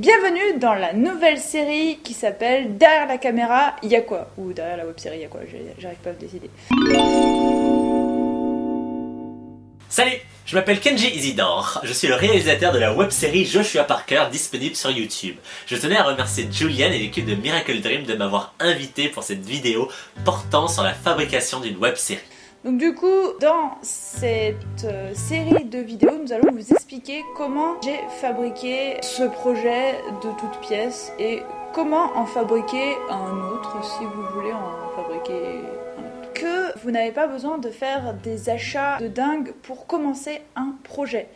Bienvenue dans la nouvelle série qui s'appelle Derrière la caméra, y a quoi? Ou derrière la web série, y a quoi? J'arrive pas à me décider. Salut, je m'appelle Kenji Isidore, je suis le réalisateur de la web-série Joshua Parker disponible sur YouTube. Je tenais à remercier Julian et l'équipe de Miracle Dream de m'avoir invité pour cette vidéo portant sur la fabrication d'une web-série. Donc du coup, dans cette série de vidéos, nous allons vous expliquer comment j'ai fabriqué ce projet de toutes pièces et comment en fabriquer un autre si vous voulez en fabriquer un autre. Que vous n'avez pas besoin de faire des achats de dingue pour commencer un projet.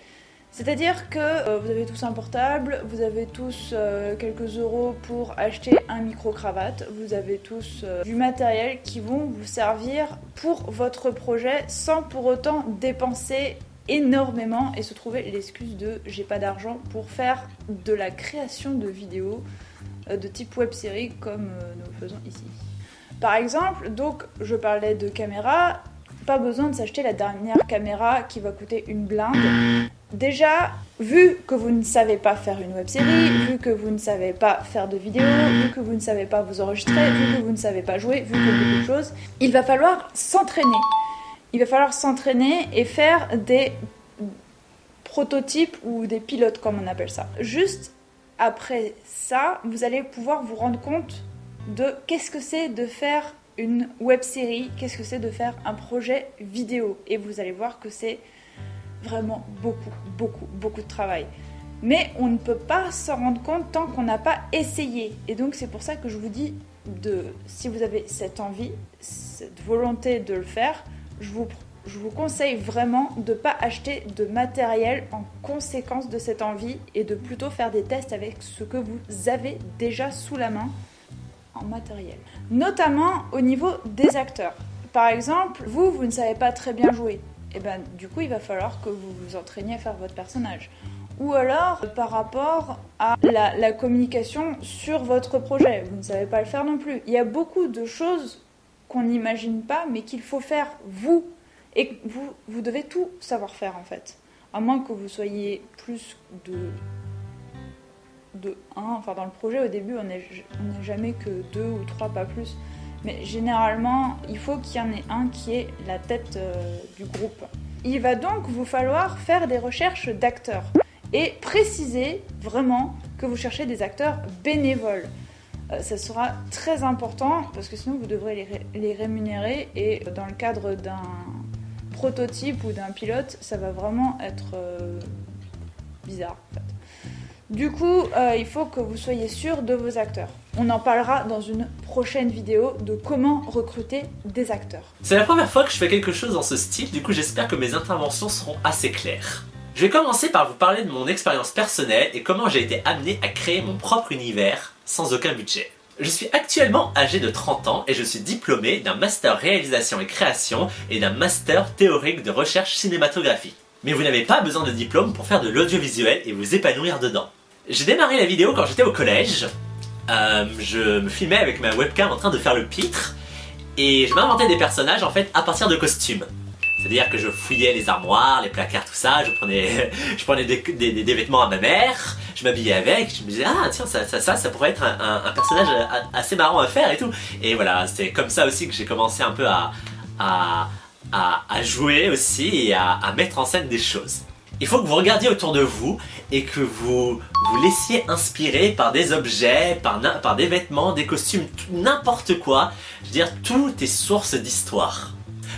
C'est-à-dire que vous avez tous un portable, vous avez tous quelques euros pour acheter un micro-cravate, vous avez tous du matériel qui vont vous servir pour votre projet sans pour autant dépenser énormément et se trouver l'excuse de j'ai pas d'argent pour faire de la création de vidéos de type web-série comme nous le faisons ici. Par exemple, donc je parlais de caméra, pas besoin de s'acheter la dernière caméra qui va coûter une blinde. Déjà, vu que vous ne savez pas faire une web-série, vu que vous ne savez pas faire de vidéos, vu que vous ne savez pas vous enregistrer, vu que vous ne savez pas jouer, vu que beaucoup de choses, il va falloir s'entraîner. Il va falloir s'entraîner et faire des prototypes ou des pilotes, comme on appelle ça. Juste après ça, vous allez pouvoir vous rendre compte de qu'est-ce que c'est de faire une web-série, qu'est-ce que c'est de faire un projet vidéo. Et vous allez voir que c'est vraiment beaucoup de travail. Mais on ne peut pas s'en rendre compte tant qu'on n'a pas essayé. Et donc c'est pour ça que je vous dis, si vous avez cette envie, cette volonté de le faire, je vous conseille vraiment de ne pas acheter de matériel en conséquence de cette envie et de plutôt faire des tests avec ce que vous avez déjà sous la main en matériel. Notamment au niveau des acteurs. Par exemple, vous ne savez pas très bien jouer. Et ben du coup il va falloir que vous vous entraîniez à faire votre personnage. Ou alors par rapport à la communication sur votre projet, vous ne savez pas le faire non plus. Il y a beaucoup de choses qu'on n'imagine pas mais qu'il faut faire vous. Et vous devez tout savoir faire en fait. À moins que vous soyez plus de 1, enfin dans le projet au début on n'est jamais que 2 ou 3, pas plus. Mais généralement, il faut qu'il y en ait un qui est la tête du groupe. Il va donc vous falloir faire des recherches d'acteurs et préciser vraiment que vous cherchez des acteurs bénévoles. Ça sera très important parce que sinon vous devrez les rémunérer et dans le cadre d'un prototype ou d'un pilote, ça va vraiment être bizarre en fait. Du coup, il faut que vous soyez sûr de vos acteurs. On en parlera dans une prochaine vidéo de comment recruter des acteurs. C'est la première fois que je fais quelque chose dans ce style, du coup j'espère que mes interventions seront assez claires. Je vais commencer par vous parler de mon expérience personnelle et comment j'ai été amené à créer mon propre univers sans aucun budget. Je suis actuellement âgé de 30 ans et je suis diplômé d'un master réalisation et création et d'un master théorique de recherche cinématographique. Mais vous n'avez pas besoin de diplôme pour faire de l'audiovisuel et vous épanouir dedans. J'ai démarré la vidéo quand j'étais au collège, je me filmais avec ma webcam en train de faire le pitre et je m'inventais des personnages en fait à partir de costumes. C'est-à-dire que je fouillais les armoires, les placards, tout ça, je prenais des vêtements à ma mère, je m'habillais avec, je me disais ah tiens ça pourrait être un personnage assez marrant à faire et tout. Et voilà, c'est comme ça aussi que j'ai commencé un peu à jouer aussi et à mettre en scène des choses. Il faut que vous regardiez autour de vous et que vous vous laissiez inspirer par des objets, par des vêtements, des costumes, n'importe quoi. Je veux dire, tout est source d'histoire.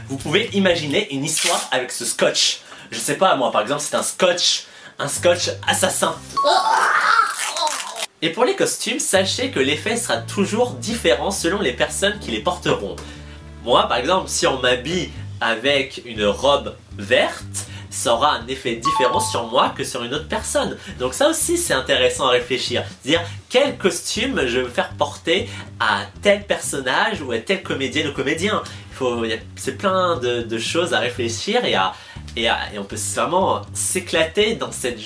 Vous pouvez imaginer une histoire avec ce scotch. Je sais pas, moi par exemple c'est un scotch assassin. Et pour les costumes, sachez que l'effet sera toujours différent selon les personnes qui les porteront. Moi par exemple, si on m'habille avec une robe verte, ça aura un effet différent sur moi que sur une autre personne. Donc ça aussi c'est intéressant à réfléchir. C'est-à-dire quel costume je vais faire porter à tel personnage ou à tel comédienne ou comédien. C'est plein de choses à réfléchir et on peut vraiment s'éclater dans cette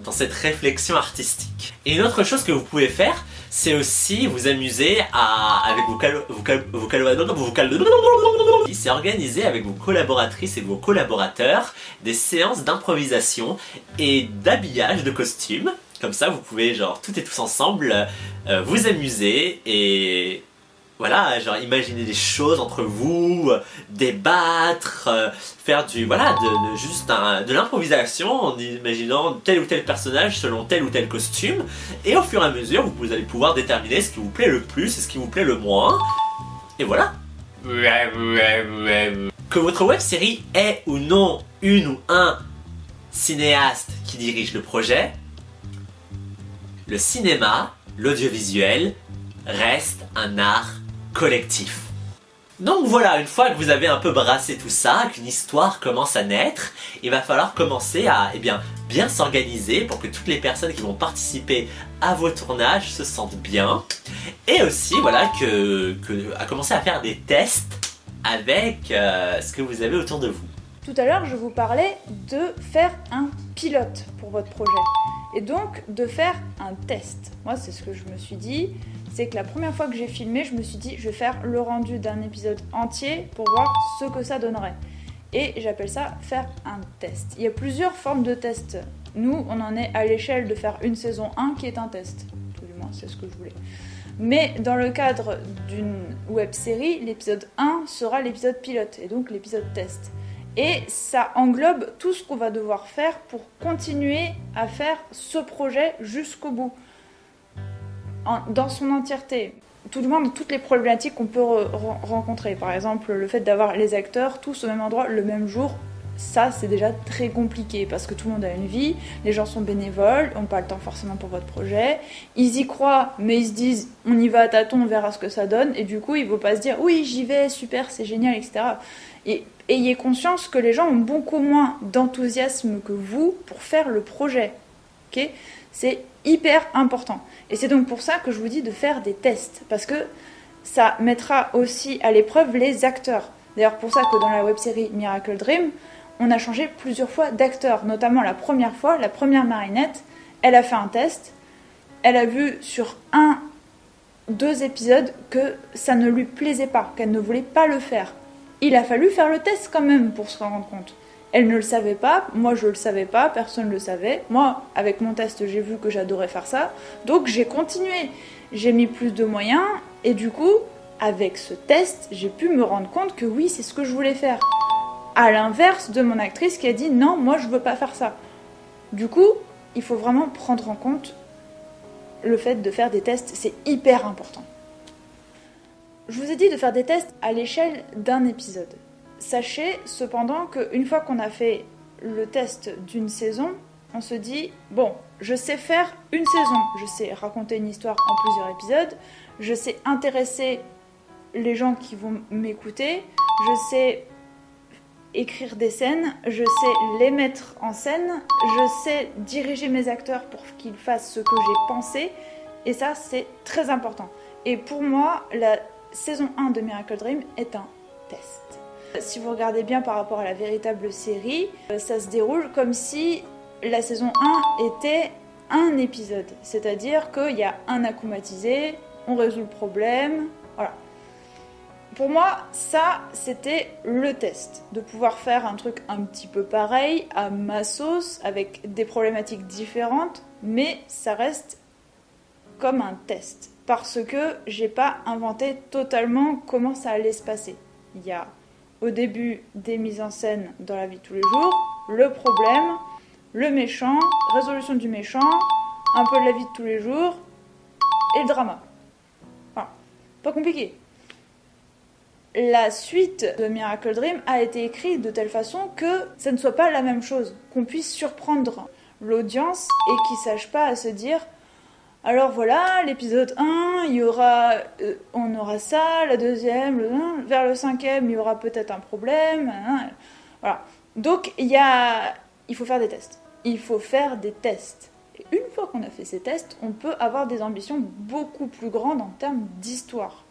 dans cette réflexion artistique. Et une autre chose que vous pouvez faire, c'est aussi vous amuser avec c'est organiser avec vos collaboratrices et vos collaborateurs des séances d'improvisation et d'habillage de costumes. Comme ça, vous pouvez, genre, toutes et tous ensemble, vous amuser et... Voilà, genre imaginer des choses entre vous, débattre, faire de l'improvisation en imaginant tel ou tel personnage selon tel ou tel costume. Et au fur et à mesure, vous allez pouvoir déterminer ce qui vous plaît le plus et ce qui vous plaît le moins. Et voilà. Que votre web-série ait ou non une ou un cinéaste qui dirige le projet, le cinéma, l'audiovisuel, reste un art collectif. Donc voilà, une fois que vous avez un peu brassé tout ça, qu'une histoire commence à naître, il va falloir commencer à bien s'organiser pour que toutes les personnes qui vont participer à vos tournages se sentent bien. Et aussi, voilà, à commencer à faire des tests avec ce que vous avez autour de vous. Tout à l'heure, je vous parlais de faire un pilote pour votre projet. Et donc, de faire un test. Moi, c'est ce que je me suis dit. C'est que la première fois que j'ai filmé, je me suis dit, je vais faire le rendu d'un épisode entier pour voir ce que ça donnerait. Et j'appelle ça faire un test. Il y a plusieurs formes de tests. Nous, on en est à l'échelle de faire une saison 1 qui est un test. Tout du moins, c'est ce que je voulais. Mais dans le cadre d'une web série, l'épisode 1 sera l'épisode pilote, et donc l'épisode test. Et ça englobe tout ce qu'on va devoir faire pour continuer à faire ce projet jusqu'au bout. Dans son entièreté. Tout du moins dans toutes les problématiques qu'on peut rencontrer. Par exemple, le fait d'avoir les acteurs tous au même endroit le même jour, ça c'est déjà très compliqué parce que tout le monde a une vie, les gens sont bénévoles, n'ont pas le temps forcément pour votre projet, ils y croient mais ils se disent on y va à tâtons, on verra ce que ça donne et du coup ils ne vont pas se dire oui j'y vais, super, c'est génial, etc. Et ayez conscience que les gens ont beaucoup moins d'enthousiasme que vous pour faire le projet. Okay, c'est hyper important. Et c'est donc pour ça que je vous dis de faire des tests. Parce que ça mettra aussi à l'épreuve les acteurs. D'ailleurs, pour ça que dans la web-série Miracle Dream, on a changé plusieurs fois d'acteurs. Notamment la première fois, la première Marinette, elle a fait un test. Elle a vu sur 2 épisodes que ça ne lui plaisait pas, qu'elle ne voulait pas le faire. Il a fallu faire le test quand même pour se rendre compte. Elle ne le savait pas, moi je le savais pas, personne ne le savait. Moi, avec mon test, j'ai vu que j'adorais faire ça, donc j'ai continué. J'ai mis plus de moyens, et du coup, avec ce test, j'ai pu me rendre compte que oui, c'est ce que je voulais faire. À l'inverse de mon actrice qui a dit non, moi je veux pas faire ça. Du coup, il faut vraiment prendre en compte le fait de faire des tests, c'est hyper important. Je vous ai dit de faire des tests à l'échelle d'un épisode. Sachez cependant qu'une fois qu'on a fait le test d'une saison, on se dit, bon, je sais faire une saison, je sais raconter une histoire en plusieurs épisodes, je sais intéresser les gens qui vont m'écouter, je sais écrire des scènes, je sais les mettre en scène, je sais diriger mes acteurs pour qu'ils fassent ce que j'ai pensé, et ça c'est très important. Et pour moi, la saison 1 de Miracle Dream est un test. Si vous regardez bien par rapport à la véritable série, ça se déroule comme si la saison 1 était un épisode. C'est-à-dire qu'il y a un akumatisé, on résout le problème, voilà. Pour moi, ça, c'était le test. De pouvoir faire un truc un petit peu pareil, à ma sauce, avec des problématiques différentes, mais ça reste comme un test. Parce que j'ai pas inventé totalement comment ça allait se passer. Il y a au début des mises en scène dans la vie de tous les jours, le problème, le méchant, résolution du méchant, un peu de la vie de tous les jours, et le drama. Voilà, pas compliqué. La suite de Miracle Dream a été écrite de telle façon que ça ne soit pas la même chose, qu'on puisse surprendre l'audience et qu'ils ne sachent pas à se dire alors voilà, l'épisode 1, on aura ça, la deuxième, vers le 5e, il y aura peut-être un problème. Voilà. Donc, il faut faire des tests. Il faut faire des tests. Et une fois qu'on a fait ces tests, on peut avoir des ambitions beaucoup plus grandes en termes d'histoire.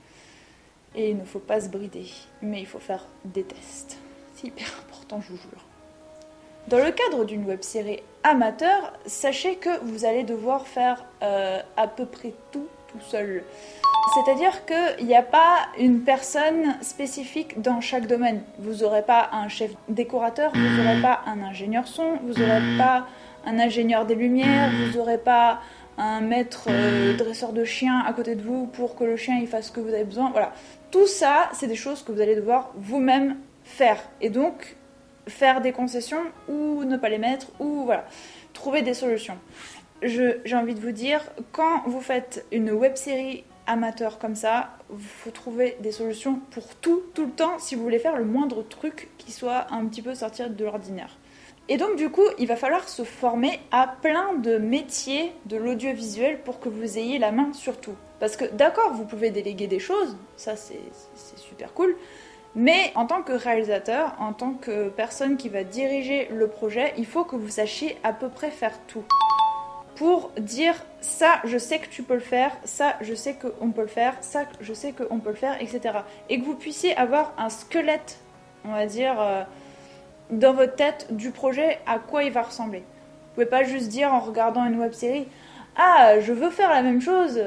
Et il ne faut pas se brider, mais il faut faire des tests. C'est hyper important, je vous jure. Dans le cadre d'une web-série amateur, sachez que vous allez devoir faire à peu près tout seul. C'est-à-dire qu'il n'y a pas une personne spécifique dans chaque domaine. Vous n'aurez pas un chef décorateur, vous n'aurez pas un ingénieur son, vous n'aurez pas un ingénieur des lumières, vous n'aurez pas un maître dresseur de chien à côté de vous pour que le chien il fasse ce que vous avez besoin. Voilà. Tout ça, c'est des choses que vous allez devoir vous-même faire. Et donc, faire des concessions ou ne pas les mettre, ou voilà, trouver des solutions. J'ai envie de vous dire, quand vous faites une web-série amateur comme ça, il faut trouver des solutions pour tout le temps, si vous voulez faire le moindre truc qui soit un petit peu sortir de l'ordinaire. Et donc du coup, il va falloir se former à plein de métiers de l'audiovisuel pour que vous ayez la main sur tout. Parce que d'accord, vous pouvez déléguer des choses, ça c'est super cool, mais en tant que réalisateur, en tant que personne qui va diriger le projet, il faut que vous sachiez à peu près faire tout. Pour dire ça je sais que tu peux le faire, ça je sais qu'on peut le faire, ça je sais qu'on peut le faire, etc. Et que vous puissiez avoir un squelette, on va dire, dans votre tête du projet à quoi il va ressembler. Vous pouvez pas juste dire en regardant une web-série « Ah, je veux faire la même chose,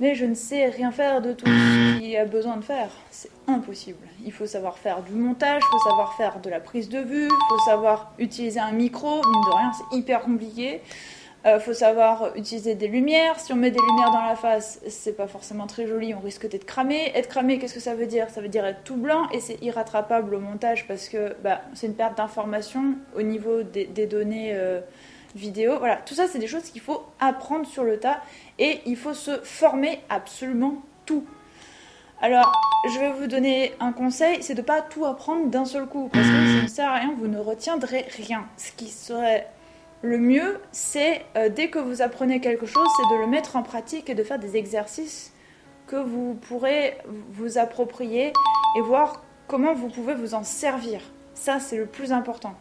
mais je ne sais rien faire de tout ce qu'il y a besoin de faire. » C'est impossible. Il faut savoir faire du montage, il faut savoir faire de la prise de vue, il faut savoir utiliser un micro, mine de rien c'est hyper compliqué. Faut savoir utiliser des lumières. Si on met des lumières dans la face, c'est pas forcément très joli, on risque d'être cramé. Être cramé, qu'est-ce que ça veut dire? Ça veut dire être tout blanc et c'est irrattrapable au montage parce que c'est une perte d'information au niveau des données vidéo. Voilà, tout ça c'est des choses qu'il faut apprendre sur le tas et il faut se former absolument tout. Alors, je vais vous donner un conseil, c'est de pas tout apprendre d'un seul coup parce que ça ne sert à rien, vous ne retiendrez rien. Ce qui serait le mieux, c'est dès que vous apprenez quelque chose, c'est de le mettre en pratique et de faire des exercices que vous pourrez vous approprier et voir comment vous pouvez vous en servir. Ça, c'est le plus important.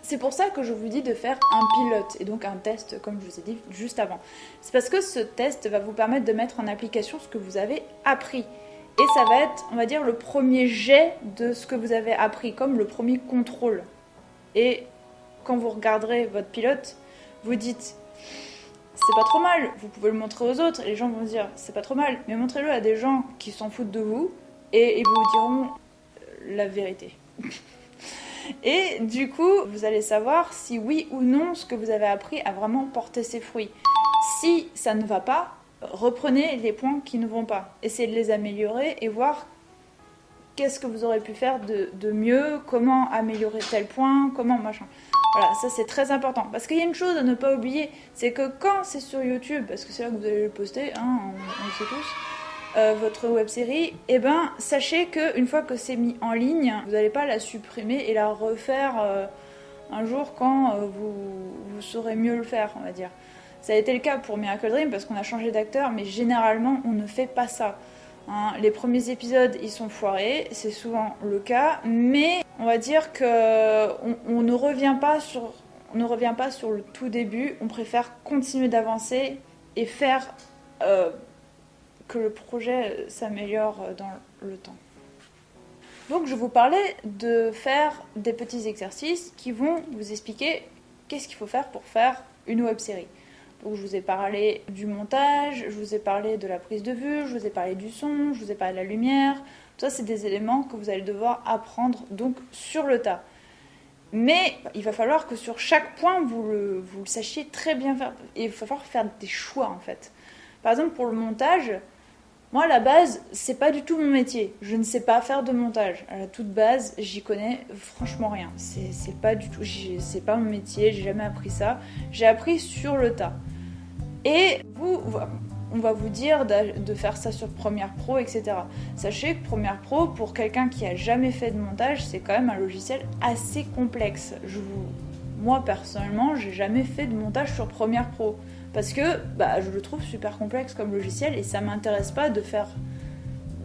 C'est pour ça que je vous dis de faire un pilote et donc un test, comme je vous ai dit juste avant. C'est parce que ce test va vous permettre de mettre en application ce que vous avez appris. Et ça va être, on va dire, le premier jet de ce que vous avez appris, comme le premier contrôle. Et quand vous regarderez votre pilote, vous dites c'est pas trop mal, vous pouvez le montrer aux autres et les gens vont dire c'est pas trop mal, mais montrez-le à des gens qui s'en foutent de vous et ils vous diront la vérité. Et du coup, vous allez savoir si oui ou non ce que vous avez appris a vraiment porté ses fruits. Si ça ne va pas, reprenez les points qui ne vont pas, essayez de les améliorer et voir qu'est-ce que vous aurez pu faire de mieux, comment améliorer tel point, comment machin. Voilà, ça c'est très important. Parce qu'il y a une chose à ne pas oublier, c'est que quand c'est sur YouTube, parce que c'est là que vous allez le poster, hein, on le sait tous, votre web-série, eh ben, sachez qu'une fois que c'est mis en ligne, vous n'allez pas la supprimer et la refaire un jour quand vous saurez mieux le faire, on va dire. Ça a été le cas pour Miracle Dream parce qu'on a changé d'acteur, mais généralement on ne fait pas ça. Hein, les premiers épisodes, ils sont foirés, c'est souvent le cas, mais on va dire que on ne revient pas sur le tout début. On préfère continuer d'avancer et faire que le projet s'améliore dans le temps. Donc je vous parlais de faire des petits exercices qui vont vous expliquer qu'est-ce qu'il faut faire pour faire une web-série. Donc je vous ai parlé du montage, je vous ai parlé de la prise de vue, je vous ai parlé du son, je vous ai parlé de la lumière. Tout ça, c'est des éléments que vous allez devoir apprendre donc sur le tas. Mais il va falloir que sur chaque point, vous le sachiez très bien faire. Et il va falloir faire des choix en fait. Par exemple, pour le montage, moi à la base, c'est pas du tout mon métier. Je ne sais pas faire de montage. À la toute base, j'y connais franchement rien. C'est pas du tout, c'est pas mon métier, j'ai jamais appris ça. J'ai appris sur le tas. Et on va vous dire de faire ça sur Premiere Pro, etc. Sachez que Premiere Pro, pour quelqu'un qui a jamais fait de montage, c'est quand même un logiciel assez complexe. Moi, personnellement, j'ai jamais fait de montage sur Premiere Pro. Parce que je le trouve super complexe comme logiciel et ça m'intéresse pas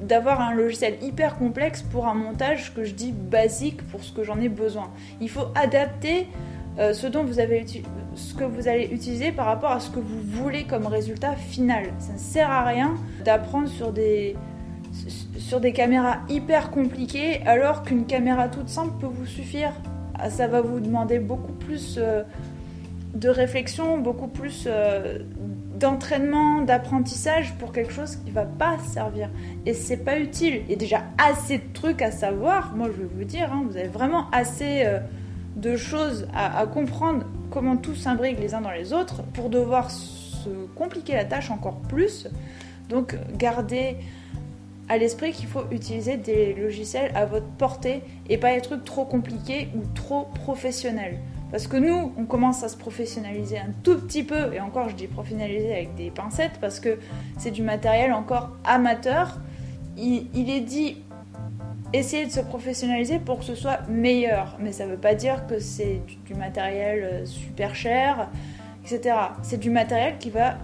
d'avoir un logiciel hyper complexe pour un montage que je dis basique pour ce que j'en ai besoin. Il faut adapter ce que vous allez utiliser par rapport à ce que vous voulez comme résultat final. Ça ne sert à rien d'apprendre sur des caméras hyper compliquées alors qu'une caméra toute simple peut vous suffire ça va vous demander beaucoup plus de réflexion, beaucoup plus d'entraînement, d'apprentissage pour quelque chose qui va pas servir. Et c'est pas utile. Il y a déjà assez de trucs à savoir, moi je vais vous dire, hein, vous avez vraiment assez de choses à comprendre comment tout s'imbrique les uns dans les autres pour devoir se compliquer la tâche encore plus. Donc gardez à l'esprit qu'il faut utiliser des logiciels à votre portée et pas des trucs trop compliqués ou trop professionnels. Parce que nous, on commence à se professionnaliser un tout petit peu, et encore je dis professionnaliser avec des pincettes parce que c'est du matériel encore amateur. Il est dit essayer de se professionnaliser pour que ce soit meilleur, mais ça veut pas dire que c'est du matériel super cher, etc. C'est du matériel qui va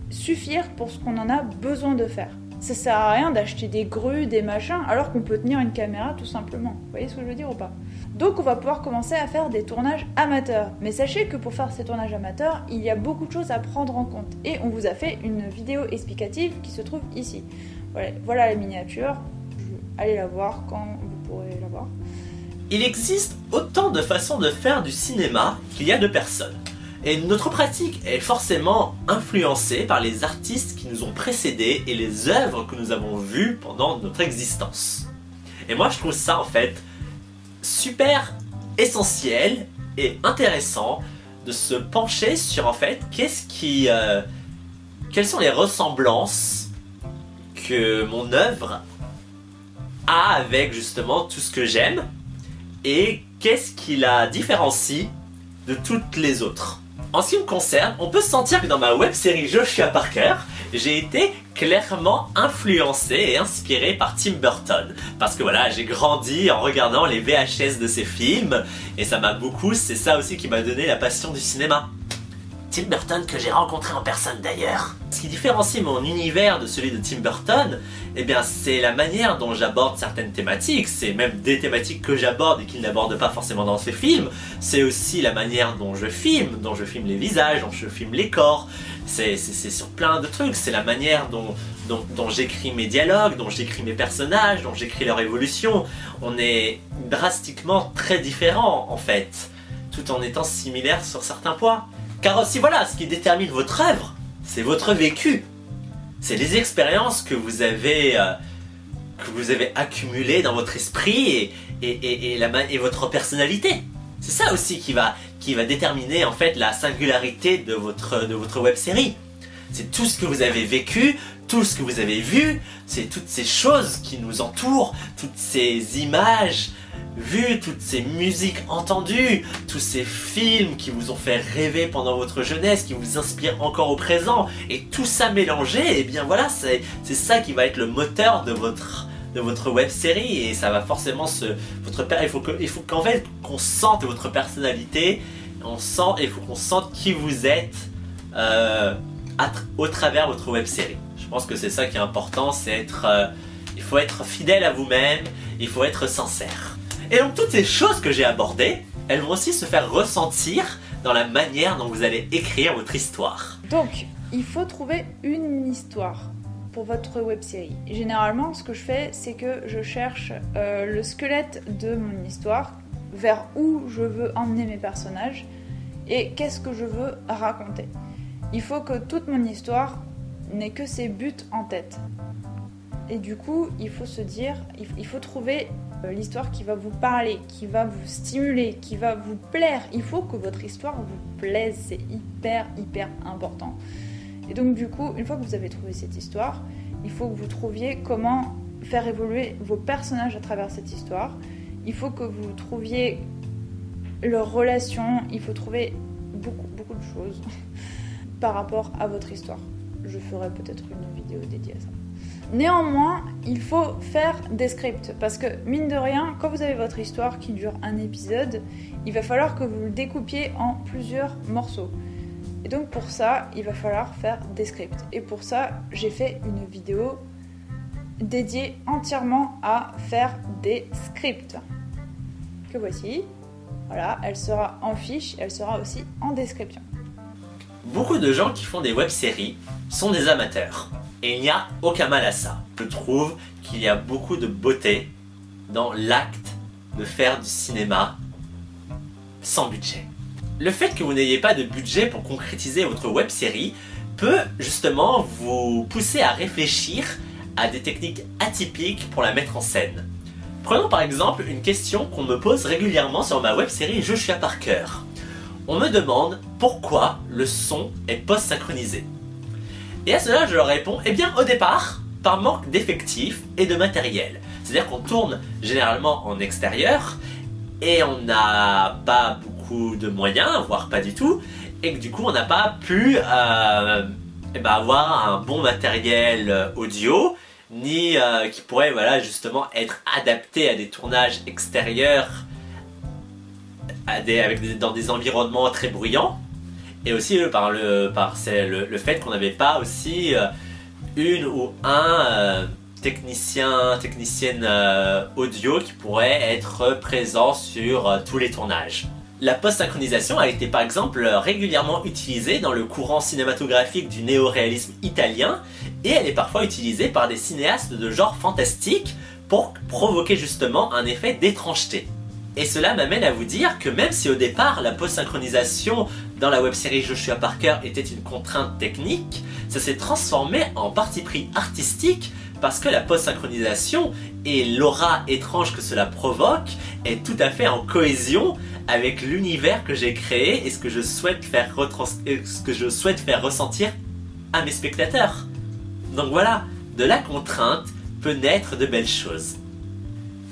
suffire pour ce qu'on en a besoin de faire. Ça sert à rien d'acheter des grues, des machins, alors qu'on peut tenir une caméra tout simplement. Vous voyez ce que je veux dire ou pas ? Donc on va pouvoir commencer à faire des tournages amateurs. Mais sachez que pour faire ces tournages amateurs, il y a beaucoup de choses à prendre en compte. Et on vous a fait une vidéo explicative qui se trouve ici. Voilà la miniature. Allez la voir quand vous pourrez la voir. Il existe autant de façons de faire du cinéma qu'il y a de personnes. Et notre pratique est forcément influencée par les artistes qui nous ont précédés et les œuvres que nous avons vues pendant notre existence. Et moi je trouve ça en fait super essentiel et intéressant de se pencher sur en fait quelles sont les ressemblances que mon œuvre a avec justement tout ce que j'aime et qu'est-ce qui la différencie de toutes les autres. En ce qui me concerne, on peut sentir que dans ma web-série Joshua Parker, j'ai été clairement influencé et inspiré par Tim Burton. Parce que voilà, j'ai grandi en regardant les VHS de ses films, et ça m'a beaucoup, c'est ça aussi qui m'a donné la passion du cinéma. Tim Burton que j'ai rencontré en personne d'ailleurs. Ce qui différencie mon univers de celui de Tim Burton, eh bien c'est la manière dont j'aborde certaines thématiques, c'est même des thématiques que j'aborde et qu'il n'aborde pas forcément dans ses films, c'est aussi la manière dont je filme les visages, dont je filme les corps, c'est sur plein de trucs, c'est la manière dont j'écris mes dialogues, dont j'écris mes personnages, dont j'écris leur évolution. On est drastiquement très différents en fait, tout en étant similaires sur certains points. Car aussi voilà, ce qui détermine votre œuvre, c'est votre vécu. C'est les expériences que vous avez accumulées dans votre esprit et votre personnalité. C'est ça aussi qui va déterminer en fait la singularité de votre web-série. C'est tout ce que vous avez vécu, tout ce que vous avez vu, c'est toutes ces choses qui nous entourent, toutes ces images vues, toutes ces musiques entendues, tous ces films qui vous ont fait rêver pendant votre jeunesse, qui vous inspirent encore au présent, et tout ça mélangé, et bien voilà, c'est ça qui va être le moteur de votre web série, et ça va forcément il faut qu'en fait qu'on sente votre personnalité, il faut qu'on sente qui vous êtes au travers de votre web série. Je pense que c'est ça qui est important, il faut être fidèle à vous-même, il faut être sincère. Et donc toutes ces choses que j'ai abordées, elles vont aussi se faire ressentir dans la manière dont vous allez écrire votre histoire. Donc, il faut trouver une histoire pour votre web-série. Généralement, ce que je fais, c'est que je cherche le squelette de mon histoire, vers où je veux emmener mes personnages et qu'est-ce que je veux raconter. Il faut que toute mon histoire n'ait que ses buts en tête. Et du coup, il faut se dire, il faut trouver l'histoire qui va vous parler, qui va vous stimuler, qui va vous plaire. Il faut que votre histoire vous plaise, c'est hyper important. Et donc du coup, une fois que vous avez trouvé cette histoire, il faut que vous trouviez comment faire évoluer vos personnages à travers cette histoire. Il faut que vous trouviez leurs relations, il faut trouver beaucoup de choses par rapport à votre histoire. Je ferai peut-être une vidéo dédiée à ça. Néanmoins, il faut faire des scripts parce que, mine de rien, quand vous avez votre histoire qui dure un épisode, il va falloir que vous le découpiez en plusieurs morceaux. Et donc pour ça, il va falloir faire des scripts. Et pour ça, j'ai fait une vidéo dédiée entièrement à faire des scripts. Que voici. Voilà, elle sera en fiche, elle sera aussi en description. Beaucoup de gens qui font des web-séries sont des amateurs. Et il n'y a aucun mal à ça. Je trouve qu'il y a beaucoup de beauté dans l'acte de faire du cinéma sans budget. Le fait que vous n'ayez pas de budget pour concrétiser votre web série peut justement vous pousser à réfléchir à des techniques atypiques pour la mettre en scène. Prenons par exemple une question qu'on me pose régulièrement sur ma web série Joshua Parker. On me demande pourquoi le son est post-synchronisé. Et à cela je leur réponds, eh bien au départ, par manque d'effectifs et de matériel. C'est-à-dire qu'on tourne généralement en extérieur et on n'a pas beaucoup de moyens, voire pas du tout, et que du coup on n'a pas pu avoir un bon matériel audio, ni qui pourrait justement être adapté à des tournages extérieurs dans des environnements très bruyants, et aussi par le fait qu'on n'avait pas aussi une ou un technicienne audio qui pourrait être présent sur tous les tournages. La post-synchronisation a été par exemple régulièrement utilisée dans le courant cinématographique du néo-réalisme italien, et elle est parfois utilisée par des cinéastes de genre fantastique pour provoquer justement un effet d'étrangeté. Et cela m'amène à vous dire que même si au départ la post-synchronisation dans la web-série Joshua Parker était une contrainte technique, ça s'est transformé en parti pris artistique parce que la post-synchronisation et l'aura étrange que cela provoque est tout à fait en cohésion avec l'univers que j'ai créé et ce que je souhaite faire ressentir à mes spectateurs. Donc voilà, de la contrainte peut naître de belles choses.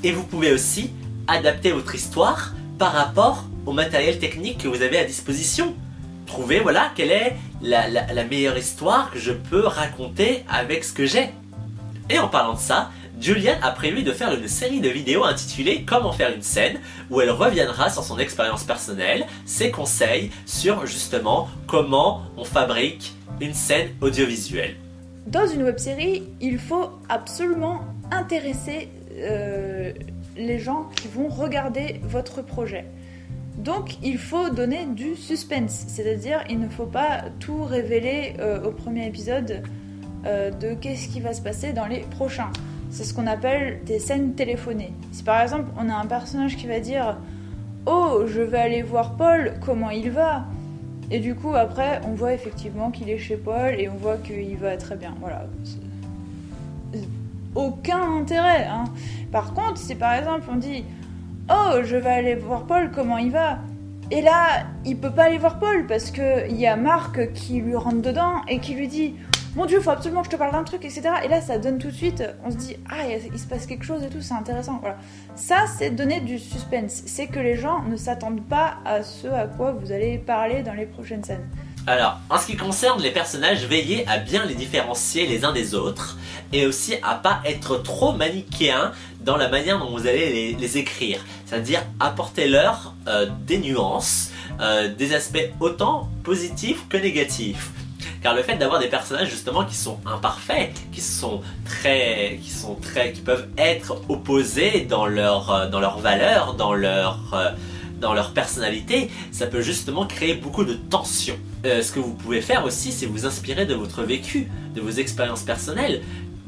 Et vous pouvez aussi adapter votre histoire par rapport au matériel technique que vous avez à disposition. Trouvez quelle est la meilleure histoire que je peux raconter avec ce que j'ai. Et en parlant de ça, Julian a prévu de faire une série de vidéos intitulée Comment faire une scène, où elle reviendra sur son expérience personnelle, ses conseils sur justement comment on fabrique une scène audiovisuelle. Dans une web-série, il faut absolument intéresser les gens qui vont regarder votre projet. Donc il faut donner du suspense, c'est-à-dire il ne faut pas tout révéler au premier épisode de qu'est-ce qui va se passer dans les prochains. C'est ce qu'on appelle des scènes téléphonées. Si par exemple on a un personnage qui va dire « Oh, je vais aller voir Paul, comment il va ?» Et du coup après on voit effectivement qu'il est chez Paul et on voit qu'il va très bien. Voilà. Aucun intérêt, hein. Par contre, si par exemple on dit « Oh, je vais aller voir Paul, comment il va ?» Et là, il peut pas aller voir Paul parce qu'il y a Marc qui lui rentre dedans et qui lui dit « Mon Dieu, faut absolument que je te parle d'un truc, etc. » Et là, ça donne tout de suite, on se dit « Ah, il se passe quelque chose et tout, c'est intéressant. » Voilà. Ça, c'est donner du suspense. C'est que les gens ne s'attendent pas à ce à quoi vous allez parler dans les prochaines scènes. Alors, en ce qui concerne les personnages, veillez à bien les différencier les uns des autres et aussi à pas être trop manichéen dans la manière dont vous allez les écrire. C'est-à-dire apportez-leur des nuances, des aspects autant positifs que négatifs. Car le fait d'avoir des personnages justement qui sont imparfaits, qui peuvent être opposés dans leurs valeurs, dans leur personnalité, ça peut justement créer beaucoup de tension. Ce que vous pouvez faire aussi, c'est vous inspirer de votre vécu, de vos expériences personnelles,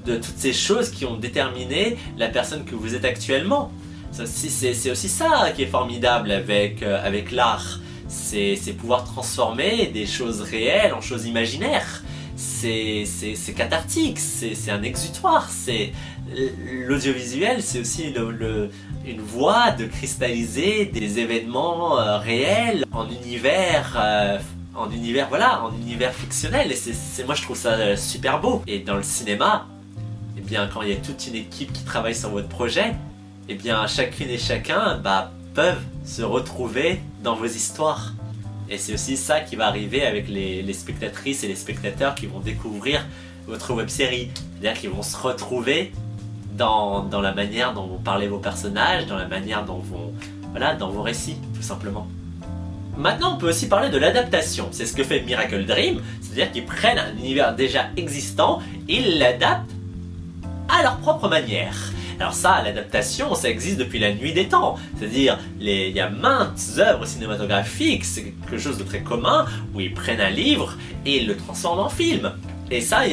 de toutes ces choses qui ont déterminé la personne que vous êtes actuellement. C'est aussi ça qui est formidable avec l'art. C'est pouvoir transformer des choses réelles en choses imaginaires. C'est cathartique, c'est un exutoire. L'audiovisuel, c'est aussi une voie de cristalliser des événements réels en univers fictionnel. Et moi je trouve ça super beau. Et dans le cinéma, eh bien quand il y a toute une équipe qui travaille sur votre projet, eh bien chacune et chacun peuvent se retrouver dans vos histoires. Et c'est aussi ça qui va arriver avec les spectatrices et les spectateurs qui vont découvrir votre web-série. C'est-à-dire qu'ils vont se retrouver dans la manière dont vous parlez vos personnages, dans la manière dont dans vos récits, tout simplement. Maintenant, on peut aussi parler de l'adaptation. C'est ce que fait Miracle Dream, c'est-à-dire qu'ils prennent un univers déjà existant et ils l'adaptent à leur propre manière. Alors ça, l'adaptation, ça existe depuis la nuit des temps. C'est-à-dire, il y a maintes œuvres cinématographiques, c'est quelque chose de très commun, où ils prennent un livre et ils le transforment en film. Et ça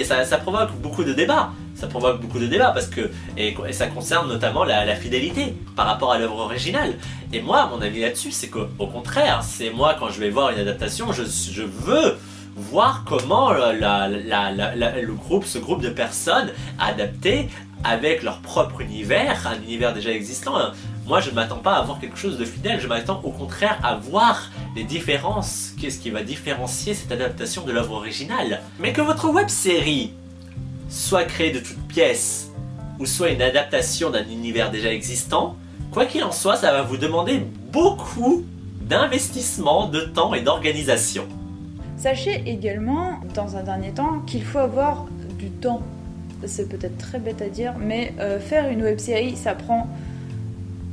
provoque beaucoup de débats. ça provoque beaucoup de débats parce que, et ça concerne notamment la fidélité par rapport à l'œuvre originale. Et moi, mon avis là-dessus, c'est qu'au contraire, c'est moi quand je vais voir une adaptation, je veux voir comment ce groupe de personnes adapté avec leur propre univers, un univers déjà existant. Moi, je ne m'attends pas à voir quelque chose de fidèle, je m'attends au contraire à voir les différences. Qu'est-ce qui va différencier cette adaptation de l'œuvre originale? Mais que votre web-série soit créée de toutes pièces ou soit une adaptation d'un univers déjà existant, quoi qu'il en soit, ça va vous demander beaucoup d'investissement, de temps et d'organisation. Sachez également, dans un dernier temps, qu'il faut avoir du temps. C'est peut-être très bête à dire, mais faire une web-série, ça prend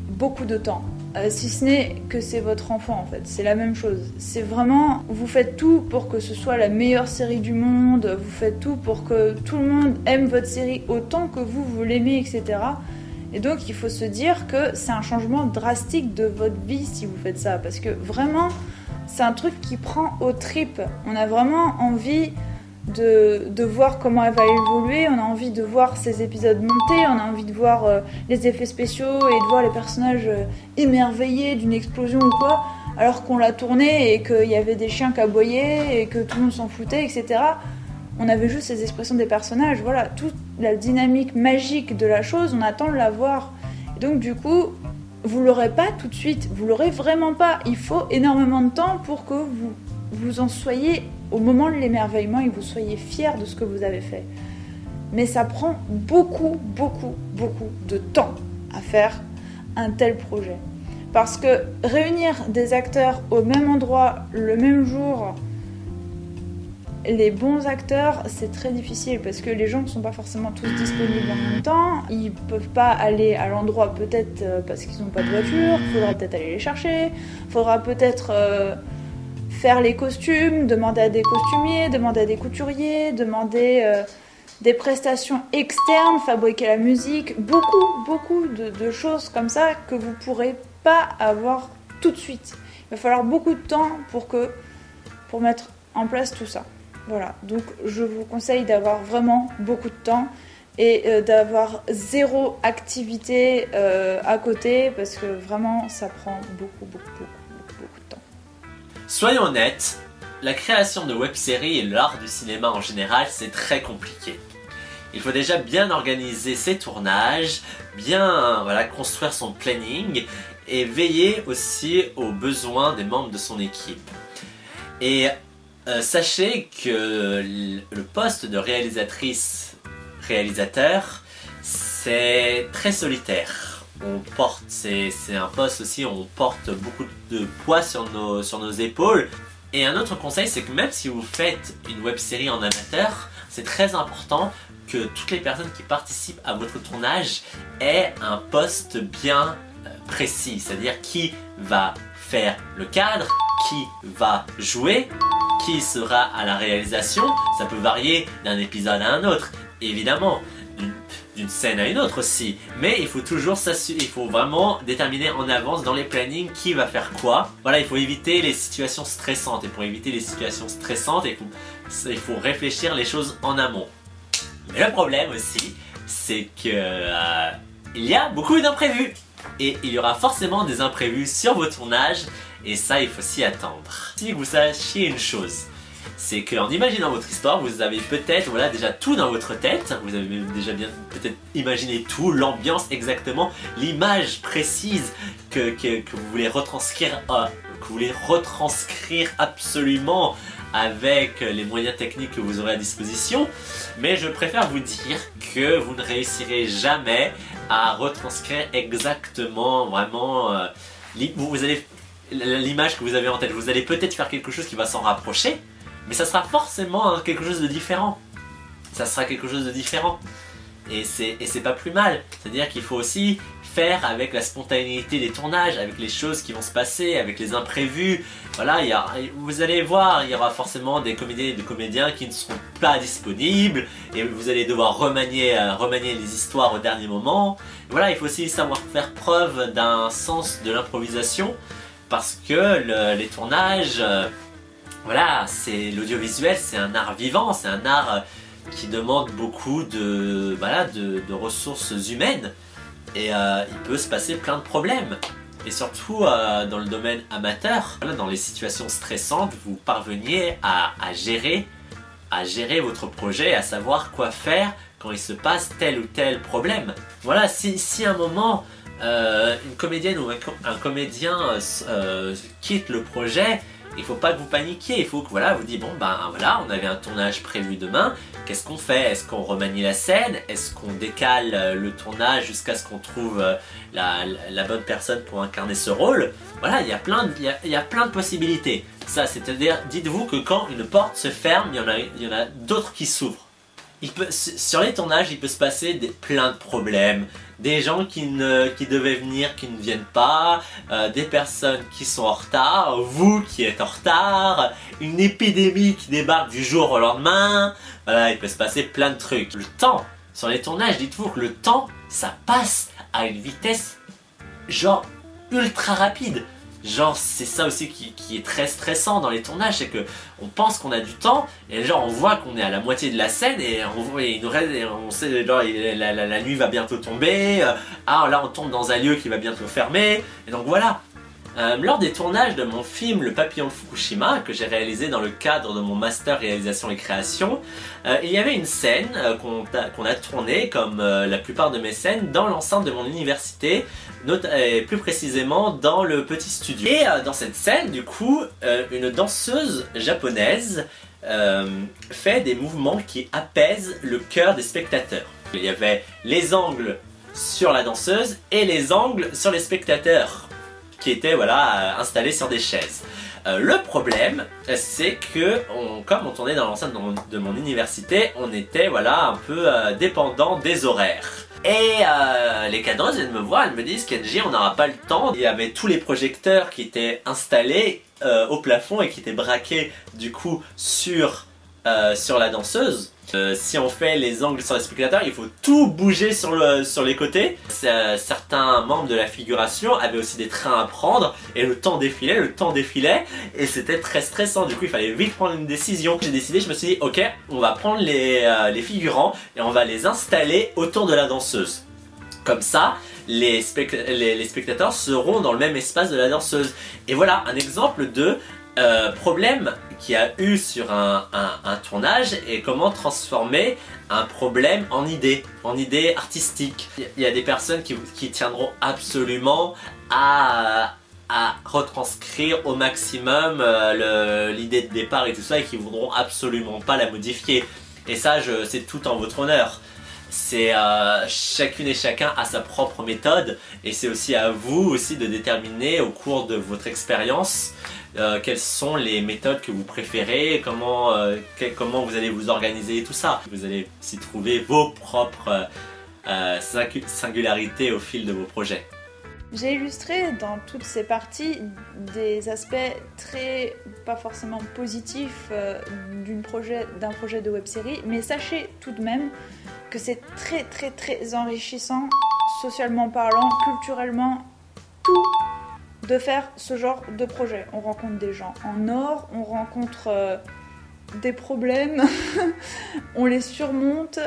beaucoup de temps. Si ce n'est que c'est votre enfant, en fait, c'est la même chose. C'est vraiment, vous faites tout pour que ce soit la meilleure série du monde, vous faites tout pour que tout le monde aime votre série autant que vous l'aimez, etc. Et donc, il faut se dire que c'est un changement drastique de votre vie si vous faites ça, parce que vraiment, c'est un truc qui prend aux tripes. On a vraiment envie de voir comment elle va évoluer, on a envie de voir ces épisodes monter, on a envie de voir les effets spéciaux et de voir les personnages émerveillés d'une explosion ou quoi, alors qu'on l'a tourné et qu'il y avait des chiens qui aboyaient et que tout le monde s'en foutait, etc. On avait juste ces expressions des personnages, voilà, toute la dynamique magique de la chose, on attend de la voir. Et donc du coup, vous l'aurez pas tout de suite, vous l'aurez vraiment pas. Il faut énormément de temps pour que vous en soyez au moment de l'émerveillement et que vous soyez fiers de ce que vous avez fait. Mais ça prend beaucoup de temps à faire un tel projet. Parce que réunir des acteurs au même endroit, le même jour, les bons acteurs, c'est très difficile parce que les gens ne sont pas forcément tous disponibles en même temps. Ils peuvent pas aller à l'endroit peut-être parce qu'ils n'ont pas de voiture. Il faudra peut-être aller les chercher. Il faudra peut-être faire les costumes, demander à des costumiers, demander à des couturiers, demander des prestations externes, fabriquer la musique. Beaucoup de choses comme ça que vous pourrez pas avoir tout de suite. Il va falloir beaucoup de temps pour mettre en place tout ça. Voilà, donc je vous conseille d'avoir vraiment beaucoup de temps et d'avoir zéro activité à côté parce que vraiment ça prend beaucoup de temps. Soyons honnêtes, la création de web-séries et l'art du cinéma en général, c'est très compliqué. Il faut déjà bien organiser ses tournages, bien construire son planning et veiller aussi aux besoins des membres de son équipe. Et sachez que le poste de réalisateur, c'est très solitaire. C'est un poste aussi où on porte beaucoup de poids sur nos épaules. Et un autre conseil, c'est que même si vous faites une web-série en amateur, c'est très important que toutes les personnes qui participent à votre tournage aient un poste bien précis, c'est-à-dire qui va faire le cadre, qui va jouer, qui sera à la réalisation. Ça peut varier d'un épisode à un autre, évidemment, d'une scène à une autre aussi, mais il faut toujours il faut vraiment déterminer en avance dans les plannings qui va faire quoi. Voilà, il faut éviter les situations stressantes, et pour éviter les situations stressantes, il faut réfléchir les choses en amont. Mais le problème aussi, c'est que il y a beaucoup d'imprévus. Et il y aura forcément des imprévus sur vos tournages, et ça, il faut s'y attendre. Si vous sachiez une chose, c'est qu'en imaginant votre histoire, vous avez peut-être déjà tout dans votre tête, vous avez déjà bien peut-être imaginé tout, l'ambiance exactement, l'image précise que vous voulez retranscrire, absolument avec les moyens techniques que vous aurez à disposition, mais je préfère vous dire que vous ne réussirez jamais à retranscrire exactement l'image que vous avez en tête. Vous allez peut-être faire quelque chose qui va s'en rapprocher, mais ça sera forcément quelque chose de différent. Ça sera quelque chose de différent. Et c'est pas plus mal. C'est-à-dire qu'il faut aussi faire avec la spontanéité des tournages, avec les choses qui vont se passer, avec les imprévus. Voilà, vous allez voir, il y aura forcément des comédiens et des comédiens qui ne seront pas disponibles, et vous allez devoir remanier les histoires au dernier moment. Et voilà, il faut aussi savoir faire preuve d'un sens de l'improvisation, parce que les tournages, c'est l'audiovisuel, c'est un art vivant, c'est un art qui demande beaucoup de ressources humaines et il peut se passer plein de problèmes. Et surtout dans le domaine amateur, dans les situations stressantes, vous parveniez à gérer votre projet, à savoir quoi faire quand il se passe tel ou tel problème. Voilà, si à un moment une comédienne ou un comédien quitte le projet, il ne faut pas que vous paniquiez, il faut que vous dites bon ben voilà, on avait un tournage prévu demain, qu'est-ce qu'on fait? Est-ce qu'on remanie la scène? Est-ce qu'on décale le tournage jusqu'à ce qu'on trouve la bonne personne pour incarner ce rôle? Voilà, il y a plein de possibilités. Ça, c'est-à-dire, dites-vous que quand une porte se ferme, il y en a d'autres qui s'ouvrent. Sur les tournages, il peut se passer plein de problèmes. Des gens qui devaient venir, qui ne viennent pas, des personnes qui sont en retard, vous qui êtes en retard, une épidémie qui débarque du jour au lendemain. Voilà, il peut se passer plein de trucs. Le temps, sur les tournages, dites-vous que le temps, ça passe à une vitesse genre ultra rapide. Genre c'est ça aussi qui est très stressant dans les tournages, c'est que on pense qu'on a du temps et genre on voit qu'on est à la moitié de la scène et il nous reste, on sait genre la nuit va bientôt tomber, là on tombe dans un lieu qui va bientôt fermer et donc voilà. Lors des tournages de mon film Le Papillon de Fukushima, que j'ai réalisé dans le cadre de mon master réalisation et création, il y avait une scène qu'on a tournée, comme la plupart de mes scènes, dans l'enceinte de mon université, et plus précisément dans le petit studio. Et dans cette scène, du coup, une danseuse japonaise fait des mouvements qui apaisent le cœur des spectateurs. Il y avait les angles sur la danseuse et les angles sur les spectateurs, qui étaient installés sur des chaises. Le problème, c'est que comme on tournait dans l'enceinte de mon université, on était un peu dépendant des horaires. Et les cadreuses viennent me voir, elles me disent Kenji, on n'aura pas le temps. Il y avait tous les projecteurs qui étaient installés au plafond et qui étaient braqués du coup sur la danseuse. Si on fait les angles sur les spectateurs, il faut tout bouger sur les côtés. Certains membres de la figuration avaient aussi des trains à prendre et le temps défilait et c'était très stressant. Du coup, il fallait vite prendre une décision. J'ai décidé, je me suis dit, ok, on va prendre les figurants et on va les installer autour de la danseuse. Comme ça, les spectateurs seront dans le même espace de la danseuse. Et voilà un exemple de problème qu'il y a eu sur un tournage et comment transformer un problème en idée artistique. Il y a des personnes qui tiendront absolument à retranscrire au maximum l'idée de départ et tout ça et qui voudront absolument pas la modifier. Et ça, c'est tout en votre honneur. C'est chacune et chacun a sa propre méthode et c'est aussi à vous aussi de déterminer au cours de votre expérience quelles sont les méthodes que vous préférez, comment vous allez vous organiser et tout ça. Vous allez aussi trouver vos propres singularités au fil de vos projets. J'ai illustré dans toutes ces parties des aspects pas forcément positifs d'un projet de web-série, mais sachez tout de même que c'est très enrichissant, socialement parlant, culturellement, tout, de faire ce genre de projet. On rencontre des gens en or, on rencontre des problèmes, on les surmonte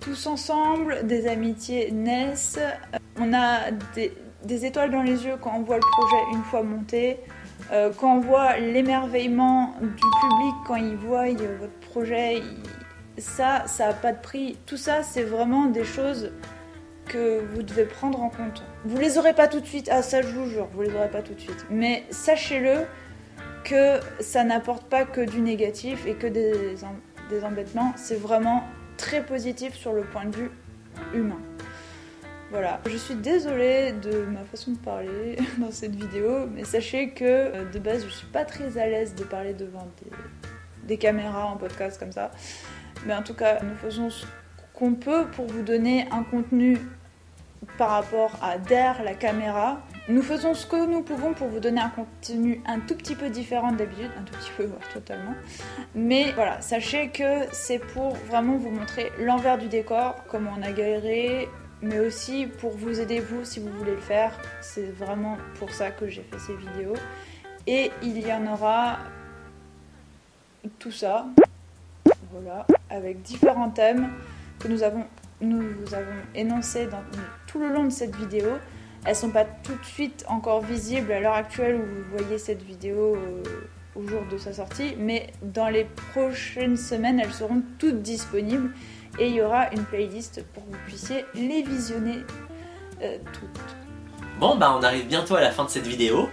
tous ensemble, des amitiés naissent, on a des étoiles dans les yeux quand on voit le projet une fois monté, quand on voit l'émerveillement du public quand il voit votre projet, ça n'a pas de prix. Tout ça, c'est vraiment des choses que vous devez prendre en compte. Vous les aurez pas tout de suite, ça je vous jure, vous les aurez pas tout de suite. Mais sachez-le que ça n'apporte pas que du négatif et que des embêtements. C'est vraiment très positif sur le point de vue humain. Voilà, je suis désolée de ma façon de parler dans cette vidéo, mais sachez que de base je suis pas très à l'aise de parler devant des caméras en podcast comme ça. Mais en tout cas, nous faisons ce qu'on peut pour vous donner un contenu par rapport à derrière la caméra. Nous faisons ce que nous pouvons pour vous donner un contenu un tout petit peu différent d'habitude, un tout petit peu, voire totalement. Mais voilà, sachez que c'est pour vraiment vous montrer l'envers du décor, comment on a galéré, mais aussi pour vous aider vous si vous voulez le faire. C'est vraiment pour ça que j'ai fait ces vidéos. Et il y en aura tout ça. voilà, avec différents thèmes que nous avons énoncés tout le long de cette vidéo. Elles sont pas tout de suite encore visibles à l'heure actuelle où vous voyez cette vidéo au jour de sa sortie, mais dans les prochaines semaines, elles seront toutes disponibles et il y aura une playlist pour que vous puissiez les visionner toutes. Bon, bah on arrive bientôt à la fin de cette vidéo.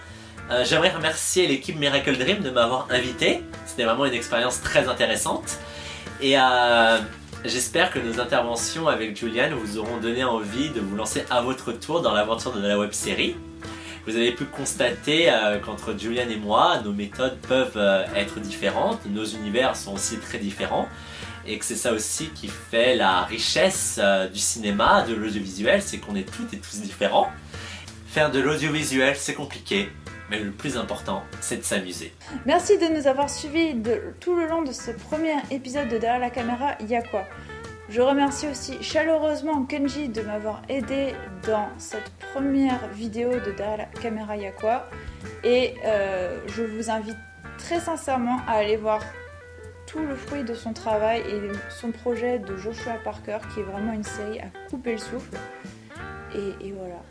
J'aimerais remercier l'équipe Miracle Dream de m'avoir invité. C'était vraiment une expérience très intéressante. Et j'espère que nos interventions avec Julian vous auront donné envie de vous lancer à votre tour dans l'aventure de la web-série. Vous avez pu constater qu'entre Julian et moi, nos méthodes peuvent être différentes, nos univers sont aussi très différents, et que c'est ça aussi qui fait la richesse du cinéma, de l'audiovisuel, c'est qu'on est toutes et tous différents. Faire de l'audiovisuel, c'est compliqué, mais le plus important, c'est de s'amuser. Merci de nous avoir suivis tout le long de ce premier épisode de Derrière la caméra, Y'a quoi ? Je remercie aussi chaleureusement Kenji de m'avoir aidé dans cette première vidéo de Derrière la caméra Y'a quoi ? Et je vous invite très sincèrement à aller voir tout le fruit de son travail et son projet de Joshua Parker qui est vraiment une série à couper le souffle. Et voilà.